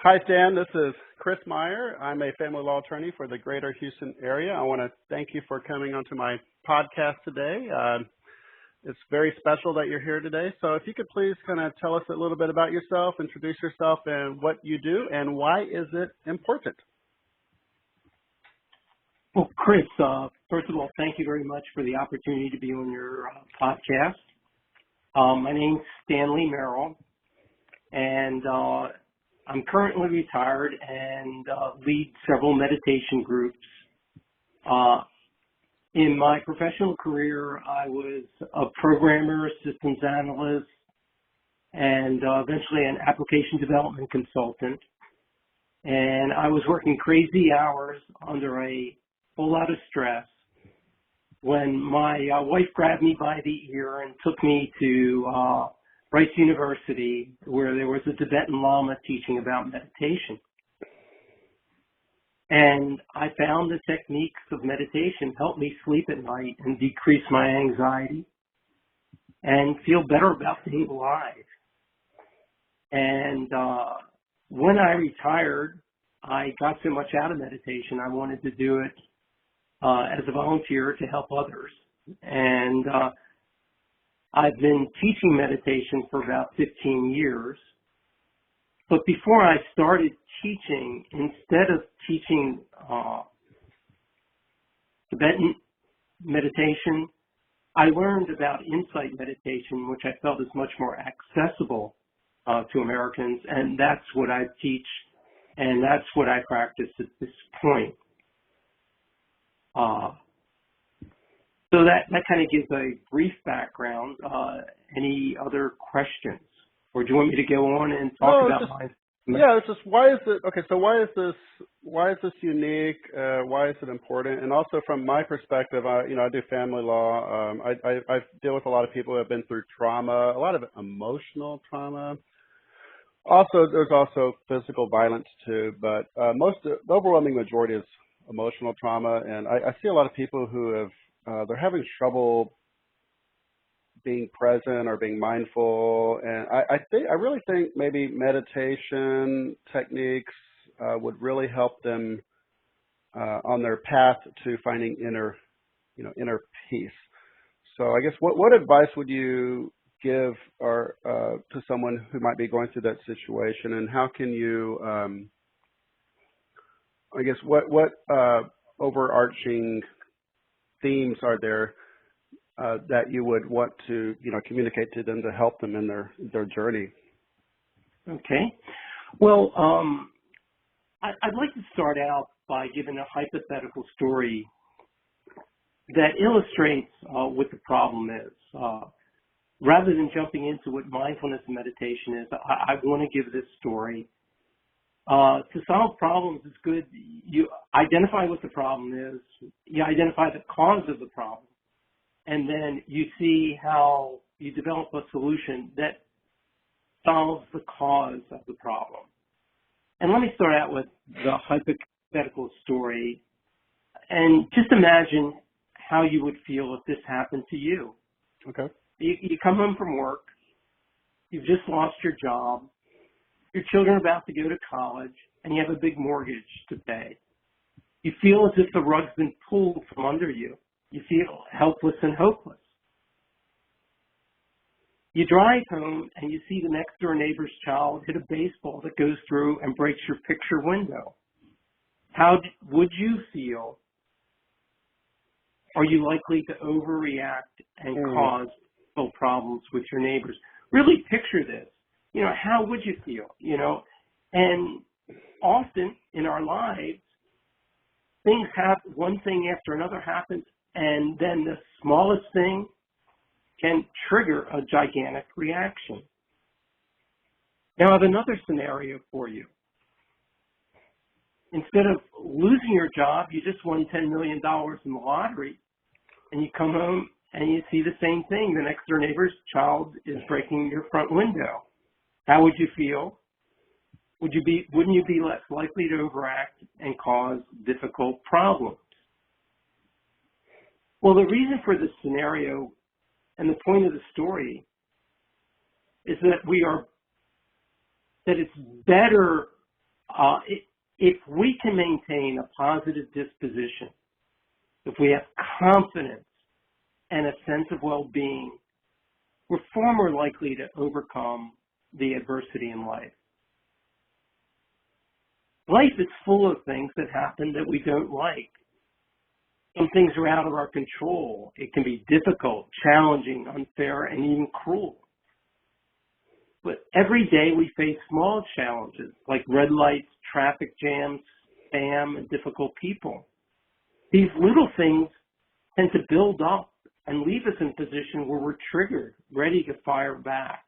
Hi, Stan. This is Chris Meyer. I'm a family law attorney for the greater Houston area. I want to thank you for coming onto my podcast today. It's very special that you're here today. So if you could please kind of tell us a little bit about yourself, introduce yourself and what you do, and why is it important? Well, Chris, first of all, thank you very much for the opportunity to be on your podcast. My name's Stanley Merrill, and I'm currently retired and lead several meditation groups. In my professional career, I was a programmer, systems analyst, and eventually an application development consultant. And I was working crazy hours under a whole lot of stress when my wife grabbed me by the ear and took me to Rice University, where there was a Tibetan Lama teaching about meditation. And I found the techniques of meditation help me sleep at night and decrease my anxiety and feel better about being alive. And when I retired, I got so much out of meditation, I wanted to do it as a volunteer to help others. And I've been teaching meditation for about 15 years. But before I started teaching, instead of teaching Tibetan meditation, I learned about insight meditation, which I felt is much more accessible to Americans, and that's what I teach, and that's what I practice at this point. So that kind of gives a brief background. Any other questions? Or do you want me to go on and talk about mine? Yeah, it's just why is it okay? So why is this unique? Why is it important? And also from my perspective, I do family law. I deal with a lot of people who have been through trauma, a lot of emotional trauma. Also, there's also physical violence too, but the overwhelming majority is emotional trauma. And I see a lot of people who have they're having trouble being present or being mindful, and I really think maybe meditation techniques would really help them on their path to finding inner peace. So I guess what advice would you give to someone who might be going through that situation, and how can you I guess what overarching themes are there that you would want to, communicate to them to help them in their journey? Okay. Well, I'd like to start out by giving a hypothetical story that illustrates what the problem is. Rather than jumping into what mindfulness and meditation is, I want to give this story. To solve problems, it's good you identify what the problem is, you identify the cause of the problem, and then you see how you develop a solution that solves the cause of the problem. And let me start out with the hypothetical story. And just imagine how you would feel if this happened to you. Okay. You come home from work. You've just lost your job. Your children are about to go to college, and you have a big mortgage to pay. You feel as if the rug's been pulled from under you. You feel helpless and hopeless. You drive home and you see the next door neighbor's child hit a baseball that goes through and breaks your picture window. How would you feel? Are you likely to overreact and cause full problems with your neighbors? Really picture this. How would you feel? And often in our lives, things happen, one thing after another happens, and then the smallest thing can trigger a gigantic reaction. Now I have another scenario for you. Instead of losing your job, you just won $10 million in the lottery, and you come home and you see the same thing. The next door neighbor's child is breaking your front window. How would you feel? Wouldn't you be less likely to overact and cause difficult problems? Well, the reason for this scenario and the point of the story is that it's better If we can maintain a positive disposition, if we have confidence and a sense of well-being, we're far more likely to overcome the adversity in life. Life is full of things that happen that we don't like. Some things are out of our control. It can be difficult, challenging, unfair, and even cruel. But every day we face small challenges like red lights, traffic jams, spam, and difficult people. These little things tend to build up and leave us in a position where we're triggered, ready to fire back.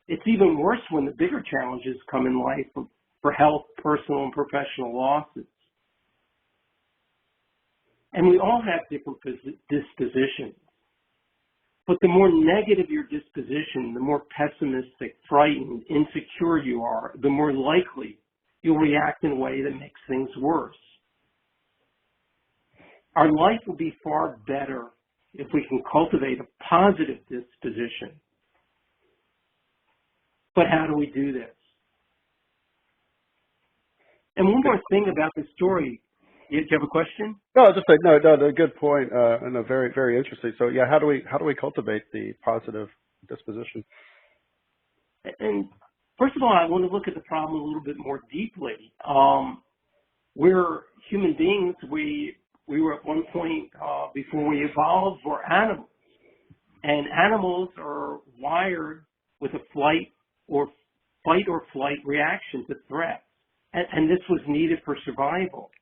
It's even worse when the bigger challenges come in life for health, personal, and professional losses. And we all have different dispositions. But the more negative your disposition, the more pessimistic, frightened, insecure you are, the more likely you'll react in a way that makes things worse. Our life will be far better if we can cultivate a positive disposition. But how do we do this? And one more thing about the story. Do you have a question? No, just like no, good point, and a very, very interesting. So yeah, how do we cultivate the positive disposition? And first of all, I want to look at the problem a little bit more deeply. We're human beings. We were at one point before we evolved, were animals, and animals are wired with a fight or flight reaction to threats, and this was needed for survival.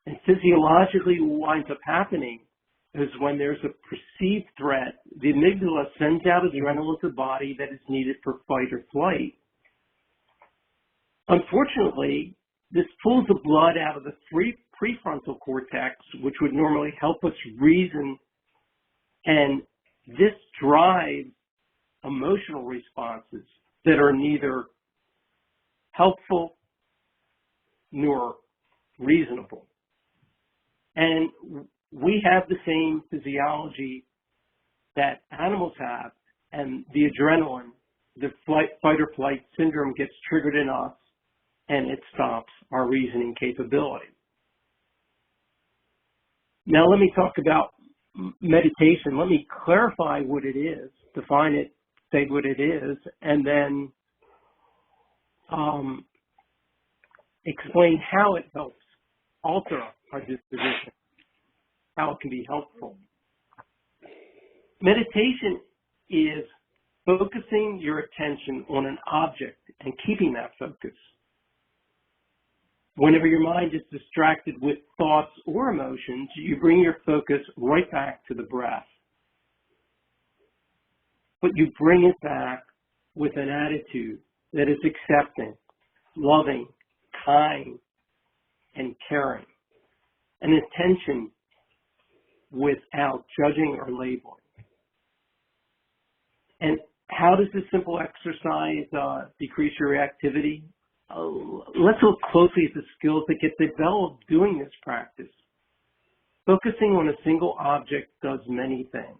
And physiologically, what winds up happening is when there's a perceived threat, the amygdala sends out adrenaline to the body that is needed for fight or flight. Unfortunately, this pulls the blood out of the prefrontal cortex, which would normally help us reason, and this drives emotional responses that are neither helpful nor reasonable. And we have the same physiology that animals have, and the adrenaline, the fight or flight syndrome gets triggered in us, and it stops our reasoning capability. Now let me talk about meditation. Let me clarify what it is, define it, say what it is, and then explain how it helps alter our disposition, how it can be helpful. Meditation is focusing your attention on an object and keeping that focus. Whenever your mind is distracted with thoughts or emotions, you bring your focus right back to the breath. But you bring it back with an attitude that is accepting, loving, kind, and caring. An intention without judging or labeling. And how does this simple exercise decrease your reactivity? Let's look closely at the skills that get developed doing this practice. Focusing on a single object does many things.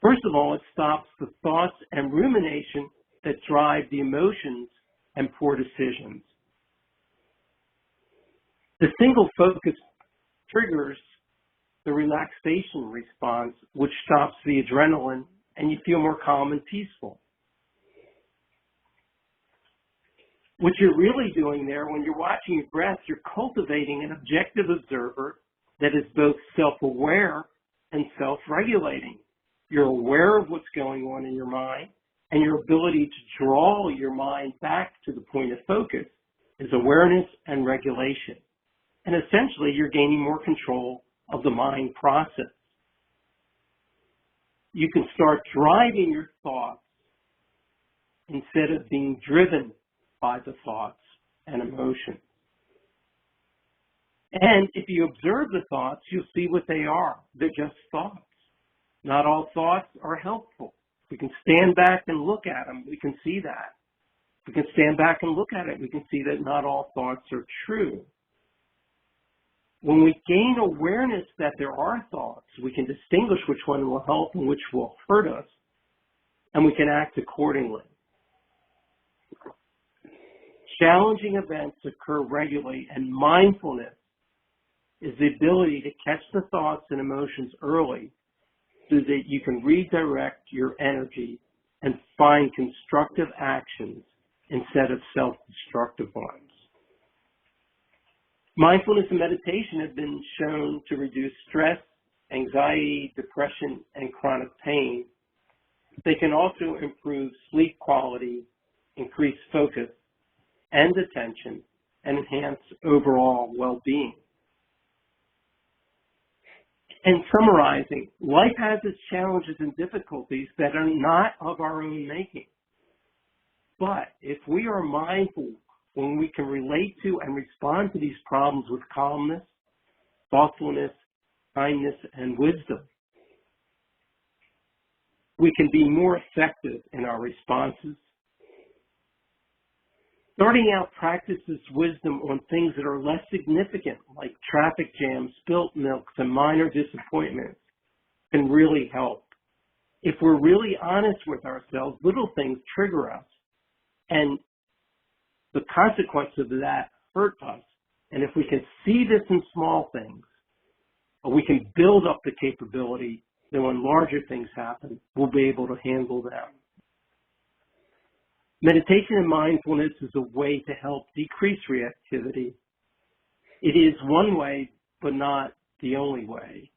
First of all, it stops the thoughts and rumination that drive the emotions and poor decisions. The single focus triggers the relaxation response, which stops the adrenaline, and you feel more calm and peaceful. What you're really doing there, when you're watching your breath, you're cultivating an objective observer that is both self-aware and self-regulating. You're aware of what's going on in your mind, and your ability to draw your mind back to the point of focus is awareness and regulation. And essentially, you're gaining more control of the mind process. You can start driving your thoughts instead of being driven by the thoughts and emotions. And if you observe the thoughts, you'll see what they are. They're just thoughts. Not all thoughts are helpful. We can stand back and look at them. We can see that. We can stand back and look at it. We can see that not all thoughts are true. When we gain awareness that there are thoughts, we can distinguish which one will help and which will hurt us, and we can act accordingly. Challenging events occur regularly, and mindfulness is the ability to catch the thoughts and emotions early so that you can redirect your energy and find constructive actions instead of self-destructive ones. Mindfulness and meditation have been shown to reduce stress, anxiety, depression, and chronic pain. They can also improve sleep quality, increase focus and attention, and enhance overall well-being. And summarizing, life has its challenges and difficulties that are not of our own making. But if we are mindful when we can relate to and respond to these problems with calmness, thoughtfulness, kindness, and wisdom, we can be more effective in our responses. Starting out practices wisdom on things that are less significant, like traffic jams, spilt milks, and minor disappointments, can really help. If we're really honest with ourselves, little things trigger us, and the consequence of that hurt us. And if we can see this in small things, we can build up the capability that when larger things happen, we'll be able to handle them. Meditation and mindfulness is a way to help decrease reactivity. It is one way, but not the only way.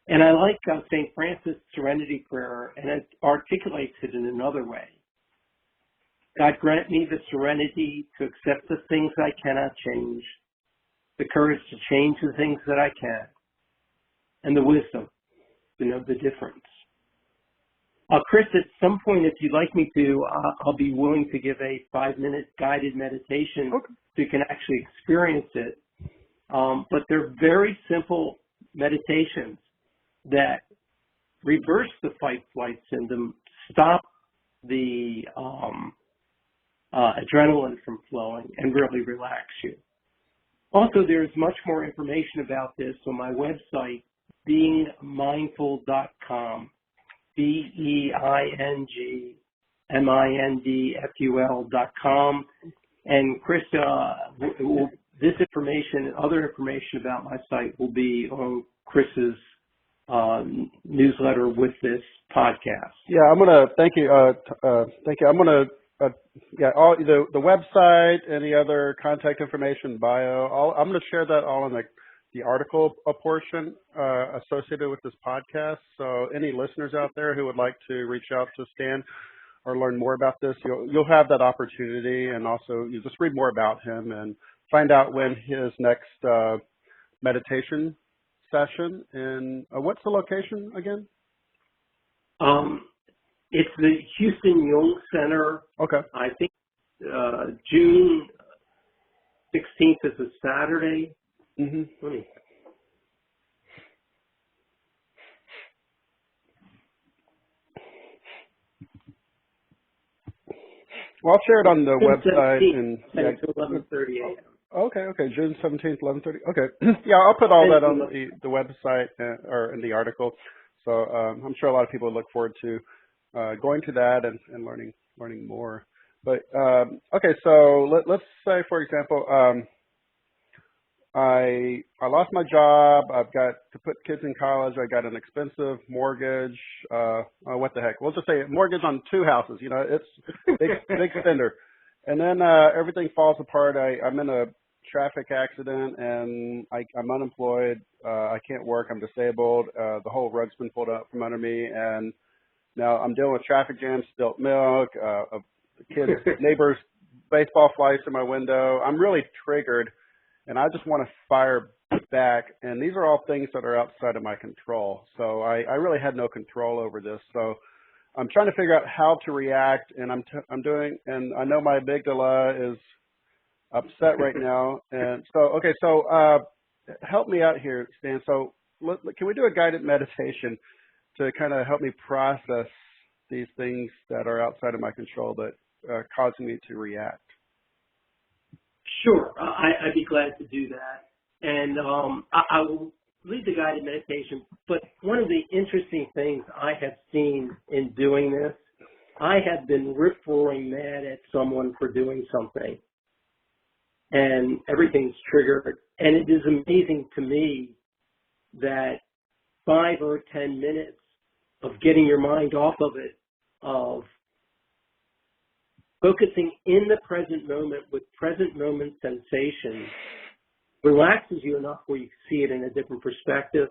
And I like St. Francis' Serenity Prayer, and it articulates it in another way. God grant me the serenity to accept the things I cannot change, the courage to change the things that I can, and the wisdom to know the difference. Chris, at some point, if you'd like me to, I'll be willing to give a 5-minute guided meditation so you can actually experience it. But they're very simple meditations that reverse the fight-flight syndrome, stop the adrenaline from flowing, and really relax you. Also, there's much more information about this on my website, beingmindful.com. beingmindful.com. And Chris, this information and other information about my site will be on Chris's newsletter with this podcast. Yeah, I'm gonna thank you. Thank you. I'm gonna all the website, any other contact information, bio. I'm gonna share that all in the article portion associated with this podcast. So any listeners out there who would like to reach out to Stan or learn more about this, you'll have that opportunity, and also you just read more about him and find out when his next meditation session. And what's the location again? It's the Houston Jung Center. Okay. I think June 16th is a Saturday. Mm-hmm. Well, I'll share it on the website. And yeah, 11:30 a.m. Okay, June 17th, 11:30. Okay, yeah, I'll put all that on the website or in the article. So I'm sure a lot of people look forward to going to that and learning more. But okay, so let's say, for example, I lost my job. I've got to put kids in college. I got an expensive mortgage. What the heck? We'll just say mortgage on 2 houses. You know, it's big spender. And then everything falls apart. I'm in a traffic accident and I'm unemployed. I can't work. I'm disabled. The whole rug's been pulled out from under me, and now I'm dealing with traffic jams, spilt milk, kids, neighbors, baseball flies in my window. I'm really triggered. And I just want to fire back. And these are all things that are outside of my control. So I really had no control over this. So I'm trying to figure out how to react. And and I know my amygdala is upset right now. And so, okay, so help me out here, Stan. So can we do a guided meditation to kind of help me process these things that are outside of my control that are causing me to react? Sure, I'd be glad to do that. And I will lead the guided meditation, but one of the interesting things I have seen in doing this, I have been rip-roaring mad at someone for doing something. and everything's triggered. And it is amazing to me that 5 or 10 minutes of getting your mind off of it, of focusing in the present moment with present moment sensation, relaxes you enough where you see it in a different perspective.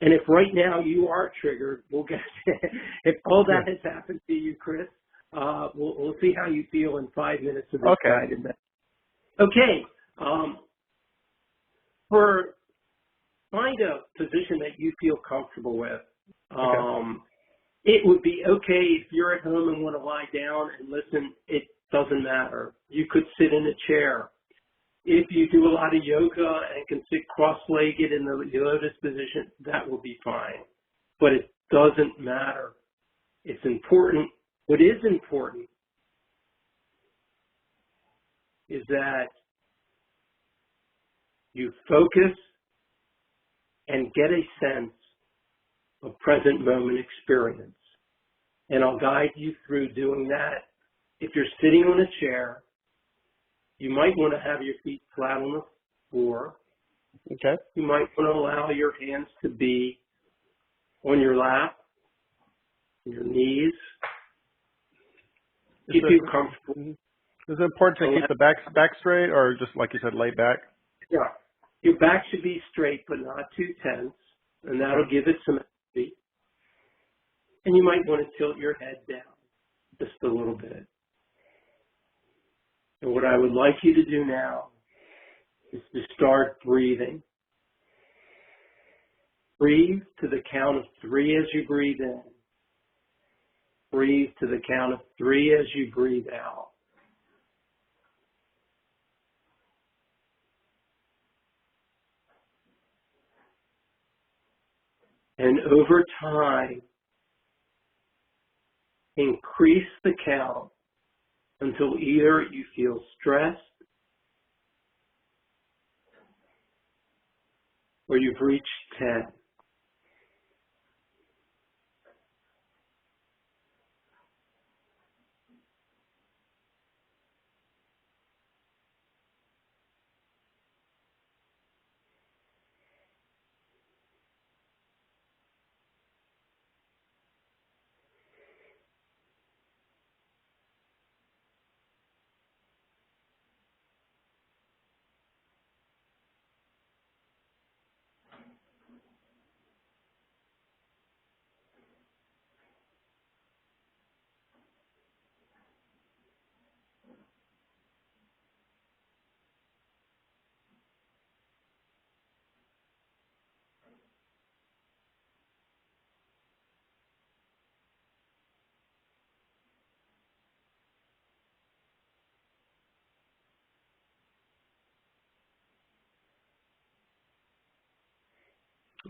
And if right now you are triggered, we'll get if all that has happened to you, Chris, we'll see how you feel in 5 minutes of this guided message. Okay. Find a position that you feel comfortable with. It would be okay if you're at home and want to lie down and listen. It doesn't matter. You could sit in a chair. If you do a lot of yoga and can sit cross-legged in the lotus position, that will be fine. But it doesn't matter. It's important. What is important is that you focus and get a sense of present moment experience. And I'll guide you through doing that. If you're sitting on a chair, you might want to have your feet flat on the floor. Okay. You might want to allow your hands to be on your lap, your knees. If you feel comfortable. Is it important to keep the back straight, or just like you said, lay back? Yeah. Your back should be straight, but not too tense, and that'll give it some energy. And you might want to tilt your head down just a little bit. And what I would like you to do now is to start breathing. Breathe to the count of 3 as you breathe in. Breathe to the count of 3 as you breathe out. And over time, increase the count until either you feel stressed or you've reached 10.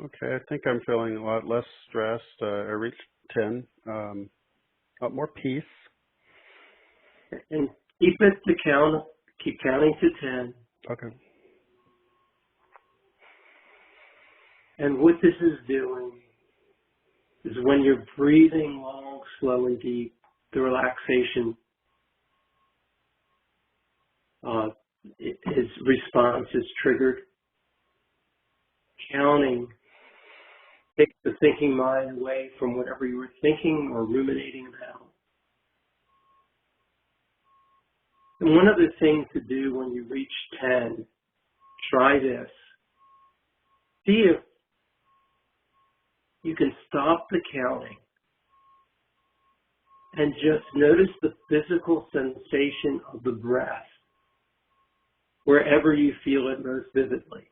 Okay, I think I'm feeling a lot less stressed. I reached 10. A lot more peace. And keep counting to 10. Okay. And what this is doing is when you're breathing long, slow, and deep, the relaxation, his response is triggered. Counting takes the thinking mind away from whatever you were thinking or ruminating about. And one other thing to do when you reach 10, try this. See if you can stop the counting and just notice the physical sensation of the breath wherever you feel it most vividly.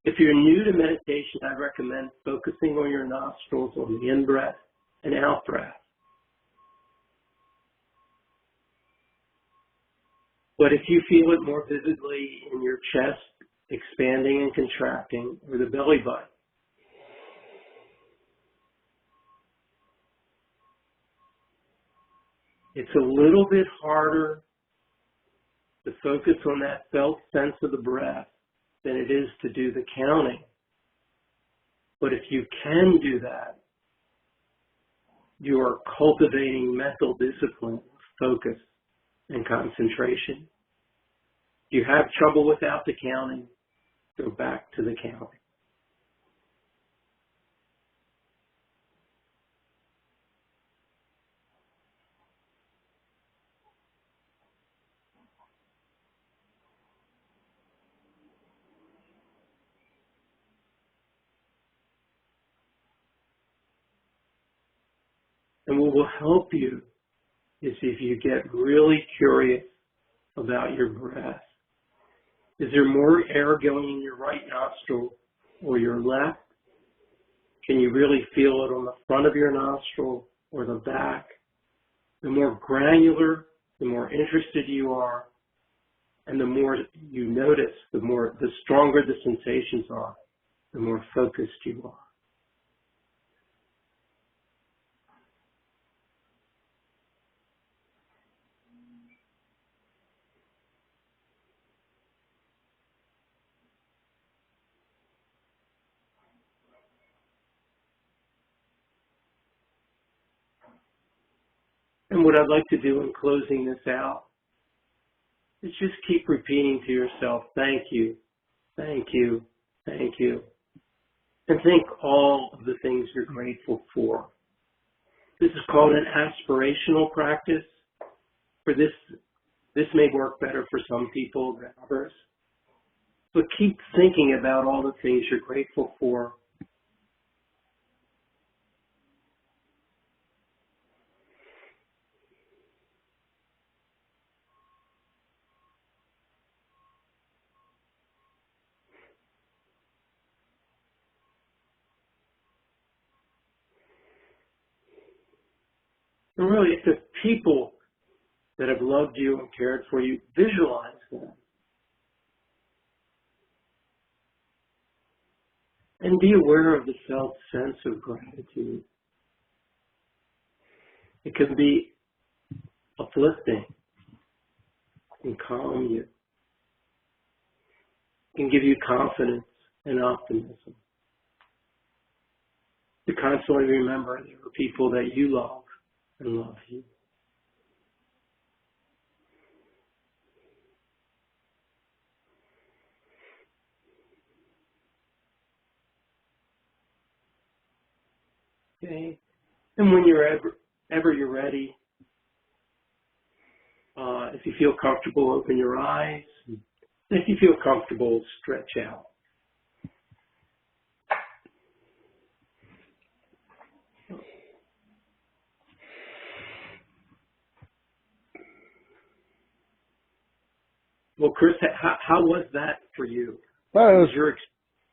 If you're new to meditation, I recommend focusing on your nostrils, on the in-breath and out-breath. But if you feel it more vividly in your chest, expanding and contracting, or the belly button, it's a little bit harder to focus on that felt sense of the breath than it is to do the counting. But if you can do that, you are cultivating mental discipline, focus, and concentration. you have trouble without the counting, go back to the counting. And what will help you is if you get really curious about your breath. Is there more air going in your right nostril or your left? Can you really feel it on the front of your nostril or the back? The more granular, the more interested you are, and the more you notice, the stronger the sensations are, the more focused you are. And what I'd like to do in closing this out is just keep repeating to yourself, thank you, thank you, thank you. And think all of the things you're grateful for. This is called an aspirational practice. For this may work better for some people than others. But keep thinking about all the things you're grateful for. And really, if the people that have loved you and cared for you, visualize them. And be aware of the felt sense of gratitude. It can be uplifting and calm you. It can give you confidence and optimism. To constantly remember there are people that you love and love you. Okay? And when you're ever you're ready, if you feel comfortable, open your eyes. If you feel comfortable, stretch out. Well, Chris, how was that for you? Well, it was your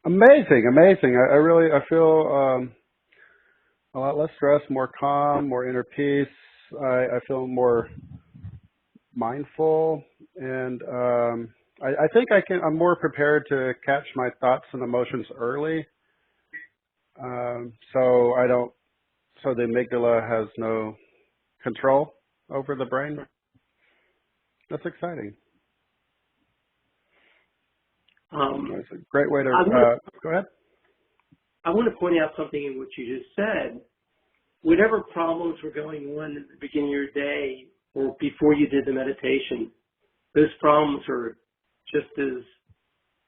amazing. I feel a lot less stress, more calm, more inner peace. I feel more mindful, and I think I'm more prepared to catch my thoughts and emotions early. So the amygdala has no control over the brain. That's exciting. It's a great way to, go ahead. I want to point out something in what you just said. Whatever problems were going on at the beginning of your day or before you did the meditation, those problems are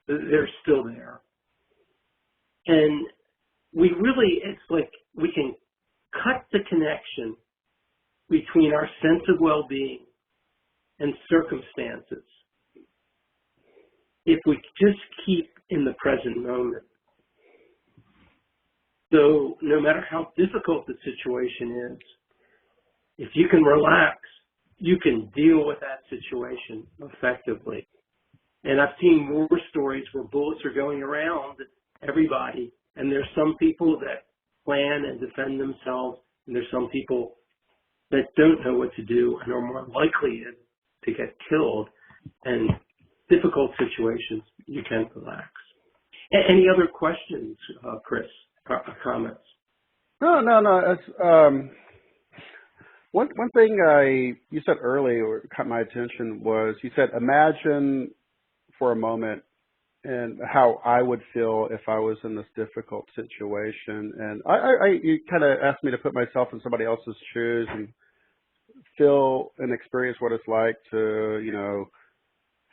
they're still there. And it's like we can cut the connection between our sense of well-being and circumstances if we just keep in the present moment. So no matter how difficult the situation is, if you can relax, you can deal with that situation effectively. And I've seen more stories where bullets are going around everybody, and there's some people that plan and defend themselves, and there's some people that don't know what to do and are more likely to get killed. And difficult situations, you can relax. Any other questions, Chris, or comments? No. It's, one thing you said earlier caught my attention was you said imagine for a moment and how I would feel if I was in this difficult situation. And you kind of asked me to put myself in somebody else's shoes and feel and experience what it's like to,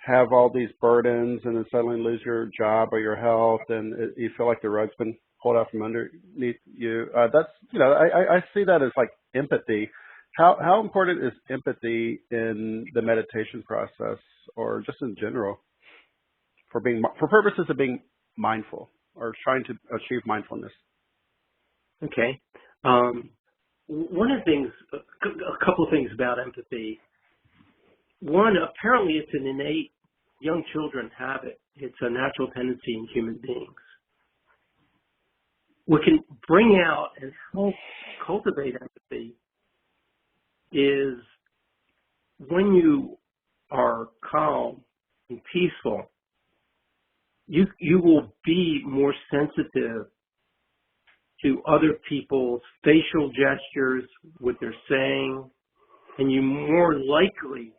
have all these burdens and then suddenly lose your job or your health and you feel like the rug's been pulled out from underneath you. That's, I see that as like empathy. How important is empathy in the meditation process or just in general for purposes of being mindful or trying to achieve mindfulness? Okay. One of the things, a couple of things about empathy. One, apparently it's an innate, young children have it. It's a natural tendency in human beings. What can bring out and help cultivate empathy is when you are calm and peaceful, you will be more sensitive to other people's facial gestures, what they're saying, and you more likely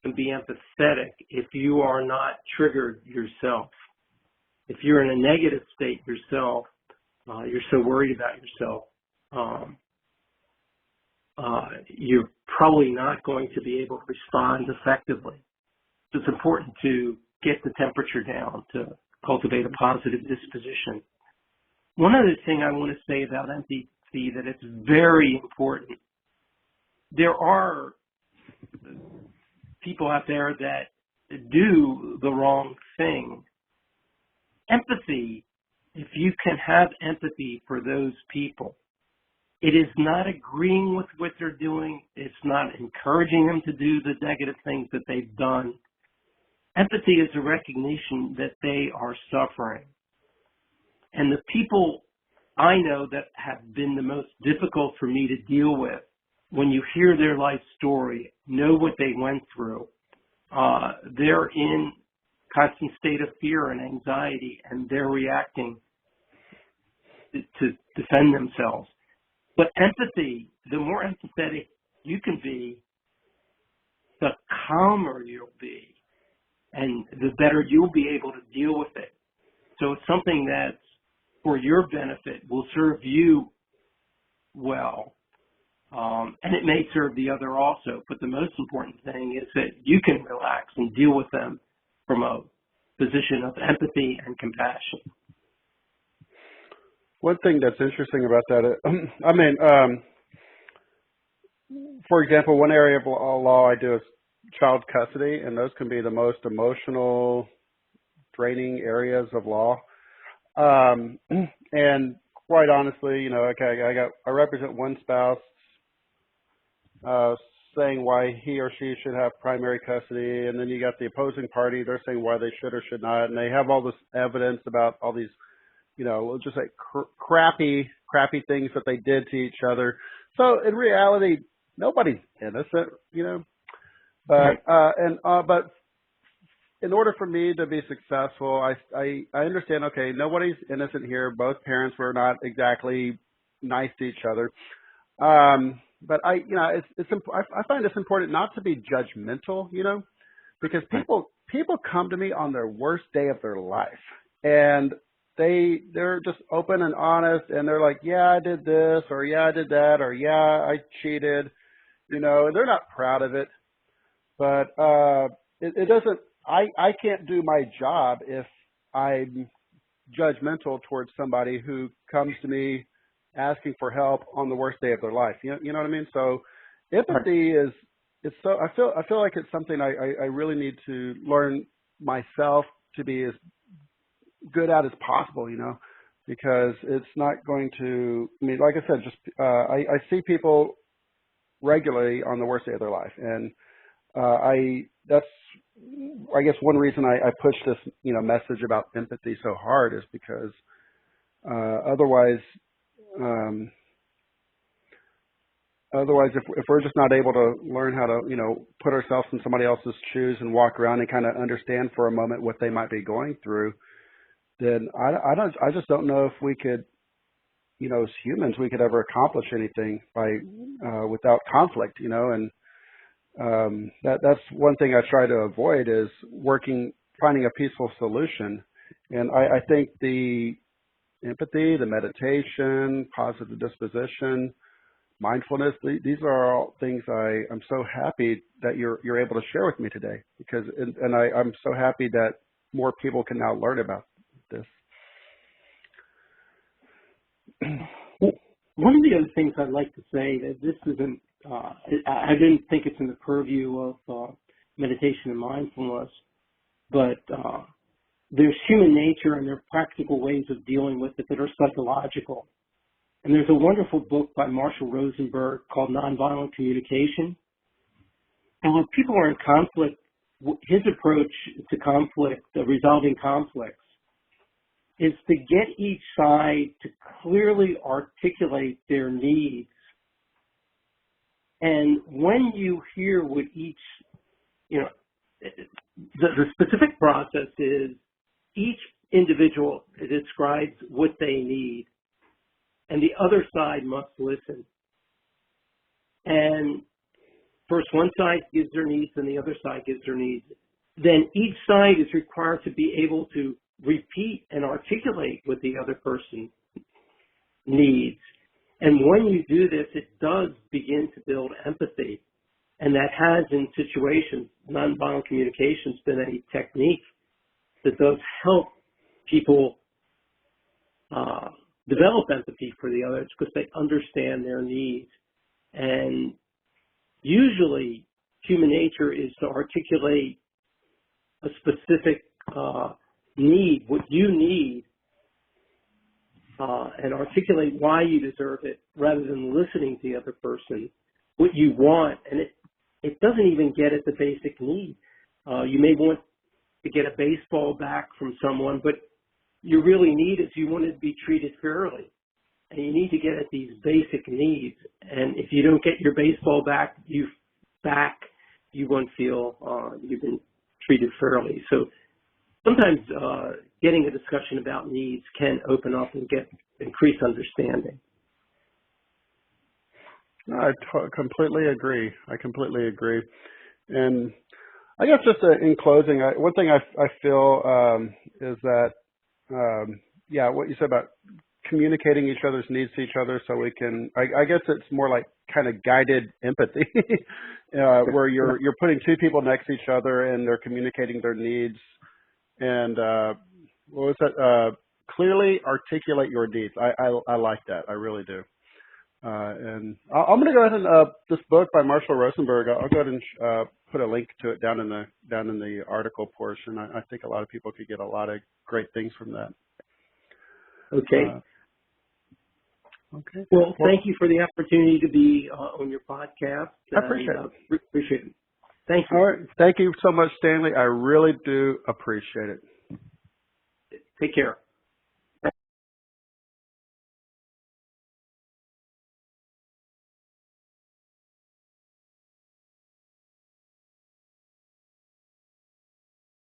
can be empathetic if you are not triggered yourself. If you're in a negative state yourself, you're so worried about yourself, you're probably not going to be able to respond effectively. So it's important to get the temperature down to cultivate a positive disposition. One other thing I want to say about empathy that it's very important. There are people out there that do the wrong thing. Empathy, if you can have empathy for those people, it is not agreeing with what they're doing. It's not encouraging them to do the negative things that they've done. Empathy is a recognition that they are suffering. And the people I know that have been the most difficult for me to deal with, when you hear their life story, know what they went through, they're in constant state of fear and anxiety, and they're reacting to defend themselves. But empathy, the more empathetic you can be, the calmer you'll be, and the better you'll be able to deal with it. So it's something that's for your benefit, will serve you well, and it may serve the other also. But the most important thing is that you can relax and deal with them from a position of empathy and compassion. One thing that's interesting about that, for example, one area of law I do is child custody, and those can be the most emotional, draining areas of law. And quite honestly, I represent one spouse, saying why he or she should have primary custody, and then you got the opposing party, they're saying why they should or should not, and they have all this evidence about all these, we'll just say crappy things that they did to each other. So in reality, nobody's innocent, but, but in order for me to be successful, I understand, okay, nobody's innocent here. Both parents were not exactly nice to each other. But I find it's important not to be judgmental, because people come to me on their worst day of their life, and they're just open and honest, and they're like, yeah, I did this, or yeah, I did that, or yeah, I cheated, and they're not proud of it. But it doesn't. I can't do my job if I'm judgmental towards somebody who comes to me asking for help on the worst day of their life. You know what I mean? So empathy it's so I feel like it's something I really need to learn myself to be as good at as possible, because it's not going to, like I said, just I see people regularly on the worst day of their life, and that's I guess one reason I push this message about empathy so hard is because otherwise if we're just not able to learn how to put ourselves in somebody else's shoes and walk around and kind of understand for a moment what they might be going through, then I just don't know if we could, as humans, we could ever accomplish anything without conflict, and that's one thing I try to avoid is finding a peaceful solution. And I think the empathy, the meditation, positive disposition, mindfulness. These are all things I'm so happy that you're able to share with me today, because I'm so happy that more people can now learn about this. One of the other things I'd like to say that this isn't, I didn't think it's in the purview of meditation and mindfulness, but there's human nature and there are practical ways of dealing with it that are psychological. And there's a wonderful book by Marshall Rosenberg called Nonviolent Communication. And when people are in conflict, his approach to conflict, resolving conflicts, is to get each side to clearly articulate their needs. And when you hear what each, the specific process is each individual describes what they need, and the other side must listen. And first one side gives their needs and the other side gives their needs. Then each side is required to be able to repeat and articulate what the other person needs. And when you do this, it does begin to build empathy. And that has, in situations, nonviolent communication has been a technique that does help people develop empathy for the others because they understand their needs. And usually human nature is to articulate a specific need, what you need, and articulate why you deserve it rather than listening to the other person, what you want. And it doesn't even get at the basic need. You may want to get a baseball back from someone, but your really need is you want to be treated fairly. And you need to get at these basic needs. And if you don't get your baseball back, you won't feel you've been treated fairly. So sometimes getting a discussion about needs can open up and get increased understanding. No, I completely agree. And I guess just in closing, one thing I feel is that, what you said about communicating each other's needs to each other so we can, I guess it's more like kind of guided empathy, where you're putting two people next to each other and they're communicating their needs. And what was that? Clearly articulate your needs. I like that. I really do. And I'm going to go ahead and this book by Marshall Rosenberg. I'll go ahead and put a link to it down in the article portion. I think a lot of people could get a lot of great things from that. Okay. Okay. Well, thank you for the opportunity to be on your podcast. I appreciate it. Appreciate it. Thank you. All right. Thank you so much, Stanley. I really do appreciate it. Take care.